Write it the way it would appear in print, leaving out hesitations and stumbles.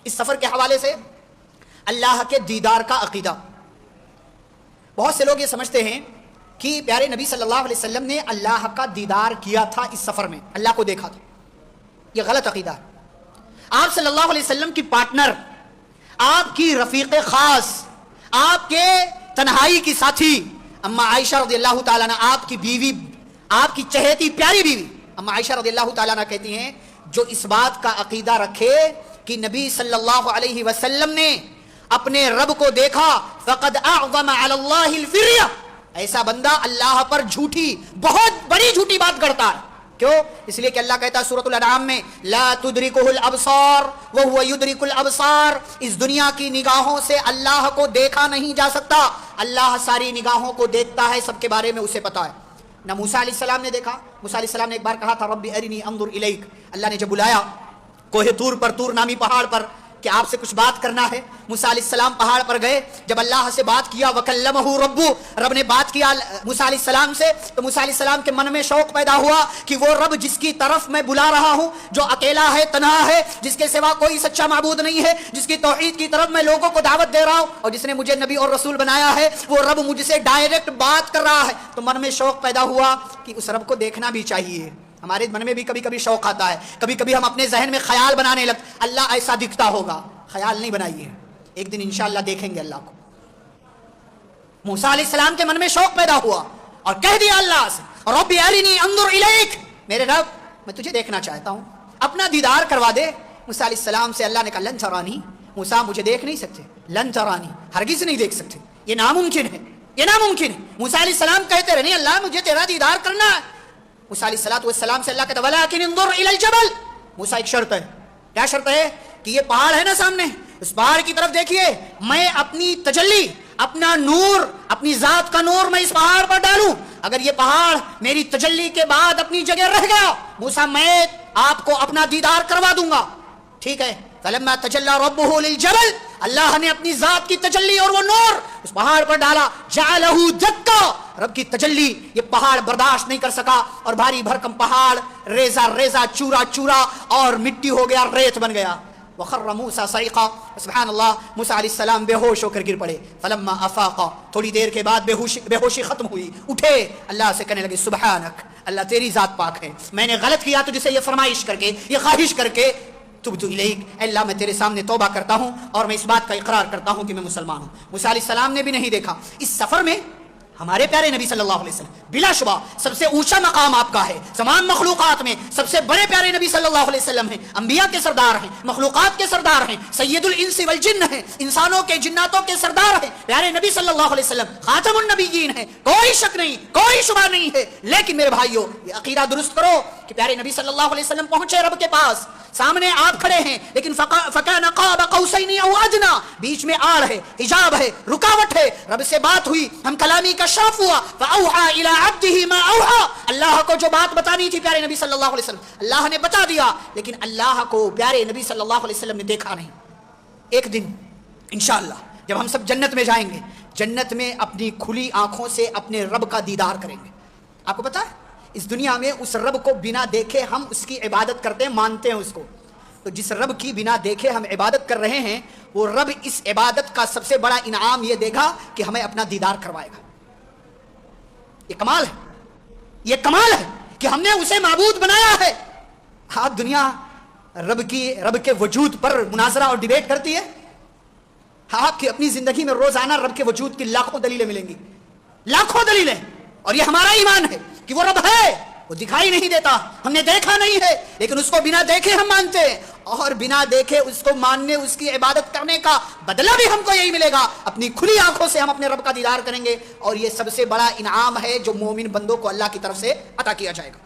اس سفر کے حوالے سے اللہ کے دیدار کا عقیدہ. بہت سے لوگ یہ سمجھتے ہیں کہ پیارے نبی صلی اللہ علیہ وسلم نے اللہ کا دیدار کیا تھا اس سفر میں، اللہ کو دیکھا تھا. یہ غلط عقیدہ ہے. آپ صلی اللہ علیہ وسلم کی پارٹنر، آپ کی رفیق خاص، آپ کے تنہائی کی ساتھی اما عائشہ رضی اللہ تعالیٰ عنہ، آپ کی بیوی، آپ کی چہیتی پیاری بیوی اما عائشہ رضی اللہ تعالیٰ عنہ کہتی ہیں جو اس بات کا عقیدہ رکھے کہ نبی صلی اللہ علیہ وسلم نے اپنے رب کو دیکھا فقد اعظم علی اللہ الفریہ، ایسا بندہ اللہ پر جھوٹی، بہت بڑی جھوٹی بات کرتا ہے. کیوں؟ اس لیے کہ اللہ کہتا ہے سورۃ الانعام میں لا تدرکہ الابصار وہو یدرک الابصار، اس دنیا کی نگاہوں سے اللہ کو دیکھا نہیں جا سکتا، اللہ ساری نگاہوں کو دیکھتا ہے، سب کے بارے میں اسے پتا ہے. نہ موسیٰ علیہ السلام نے دیکھا. موسیٰ علیہ السلام نے ایک بار کہا تھا رب ارنی انظر الیک، اللہ نے جب بلایا کوہ طور پر، طور نامی پہاڑ پر کہ آپ سے کچھ بات کرنا ہے، موسیٰ علیہ السلام پہاڑ پر گئے. جب اللہ سے بات کیا وکلمہ ربہ، رب نے بات کیا موسیٰ علیہ السلام سے، تو موسیٰ علیہ السلام کے من میں شوق پیدا ہوا کہ وہ رب جس کی طرف میں بلا رہا ہوں، جو اکیلا ہے، تنہا ہے، جس کے سوا کوئی سچا معبود نہیں ہے، جس کی توحید کی طرف میں لوگوں کو دعوت دے رہا ہوں، اور جس نے مجھے نبی اور رسول بنایا ہے، وہ رب مجھ سے ڈائریکٹ بات کر رہا ہے. تو من میں شوق پیدا ہوا کہ اس رب کو دیکھنا بھی چاہیے. ہمارے من میں بھی کبھی کبھی شوق آتا ہے، کبھی کبھی ہم اپنے ذہن میں خیال بنانے لگتے اللہ ایسا دکھتا ہوگا. خیال نہیں بنائیے، ایک دن انشاءاللہ دیکھیں گے اللہ کو. موسیٰ علیہ السلام کے من میں شوق پیدا ہوا اور کہہ دیا اللہ سے رب ارنی انظر الیک، میرے رب میں تجھے دیکھنا چاہتا ہوں، اپنا دیدار کروا دے. موسیٰ علیہ السلام سے اللہ نے کہا لن ترانی، موسیٰ مجھے دیکھ نہیں سکتے، لن ترانی، ہرگز نہیں دیکھ سکتے، یہ ناممکن ہے، یہ ناممکن ہے. موسیٰ علیہ السلام کہتے رہے نہیں اللہ مجھے تیرا دیدار کرنا ہے. موسیٰ علیہ السلام سے اللہ کہتا ولکن انظر الی الجبل، موسیٰ ایک شرط ہے. کیا شرط ہے؟ کہ یہ پہاڑ ہے نا سامنے، اس پہاڑ کی طرف دیکھیے، میں اپنی تجلی، اپنا نور، اپنی ذات کا نور میں اس پہاڑ پر ڈالوں. اگر یہ پہاڑ میری تجلی کے بعد اپنی جگہ رہ گیا، موسیٰ میں آپ کو اپنا دیدار کروا دوں گا. ٹھیک ہے. فلما تجلی ربہ للجبل، اللہ نے اپنی ذات کی تجلی اور وہ نور اس پہاڑ پر ڈالا. جعلہ دکا، رب کی تجلی یہ پہاڑ برداشت نہیں کر سکا اور بھاری بھرکم پہاڑ ریزہ ریزہ، چورا چورا اور مٹی ہو گیا، ریت بن گیا. وخر موسیٰ صعقا، سبحان اللہ، موسیٰ علیہ السلام بے ہوش ہو کر گر پڑے. فلما افاقا، تھوڑی دیر کے بعد بے ہوشی ختم ہوئی، اٹھے، اللہ سے کہنے لگے سبحانک، اللہ تیری ذات پاک ہے، میں نے غلط کیا تجھ سے یہ فرمائش کر کے، یہ خواہش کر کے، تبت الیک، اللہ میں تیرے سامنے توبہ کرتا ہوں اور میں اس بات کا اقرار کرتا ہوں کہ میں مسلمان ہوں. موسیٰ علیہ السلام نے بھی نہیں دیکھا. اس سفر میں ہمارے پیارے نبی صلی اللہ علیہ وسلم بلا شبہ سب سے اونچا مقام آپ کا ہے، تمام مخلوقات میں سب سے بڑے پیارے نبی صلی اللہ علیہ وسلم ہیں، انبیاء کے سردار ہیں، مخلوقات کے سردار ہیں، سید الانس والجن ہیں، انسانوں کے جناتوں کے سردار ہیں. پیارے نبی صلی اللہ علیہ وسلم خاتم النبیین ہیں، کوئی شک نہیں، کوئی شبہ نہیں ہے. لیکن میرے بھائیو یہ عقیدہ درست کرو کہ پیارے نبی صلی اللہ علیہ وسلم پہنچے رب کے پاس، سامنے آپ کھڑے ہیں، لیکن فکان قاب قوسین او ادنی، بیچ میں آڑ ہے، حجاب ہے، رکاوٹ ہے. رب سے بات ہوئی، ہم کلامی کا شاف ہوا. فاوحى الى عبده ما اوحى، اللہ کو جو بات بتانی تھی پیارے نبی صلی اللہ علیہ وسلم اللہ نے بتا دیا، لیکن اللہ کو پیارے نبی صلی اللہ علیہ وسلم نے دیکھا نہیں. ایک دن انشاءاللہ جب ہم سب جنت میں جائیں گے، جنت میں اپنی کھلی آنکھوں سے اپنے رب کا دیدار کریں گے. آپ کو پتا ہے اس دنیا میں اس رب کو بنا دیکھے ہم اس کی عبادت کرتے ہیں، مانتے ہیں اس کو. تو جس رب کی بنا دیکھے ہم عبادت کر رہے ہیں، وہ رب اس عبادت کا سب سے بڑا انعام یہ دے گا کہ ہمیں اپنا دیدار کروائے گا. یہ کمال ہے، یہ کمال ہے کہ ہم نے اسے معبود بنایا ہے. آپ دنیا رب کے وجود پر مناظرہ اور ڈیبیٹ کرتی ہے. آپ کی اپنی زندگی میں روزانہ رب کے وجود کی لاکھوں دلیلیں ملیں گی، لاکھوں دلیلیں. اور یہ ہمارا ایمان ہے کہ وہ رب ہے، وہ دکھائی نہیں دیتا، ہم نے دیکھا نہیں ہے، لیکن اس کو بنا دیکھے ہم مانتے ہیں، اور بنا دیکھے اس کو ماننے، اس کی عبادت کرنے کا بدلہ بھی ہم کو یہی ملے گا. اپنی کھلی آنکھوں سے ہم اپنے رب کا دیدار کریں گے، اور یہ سب سے بڑا انعام ہے جو مومن بندوں کو اللہ کی طرف سے عطا کیا جائے گا.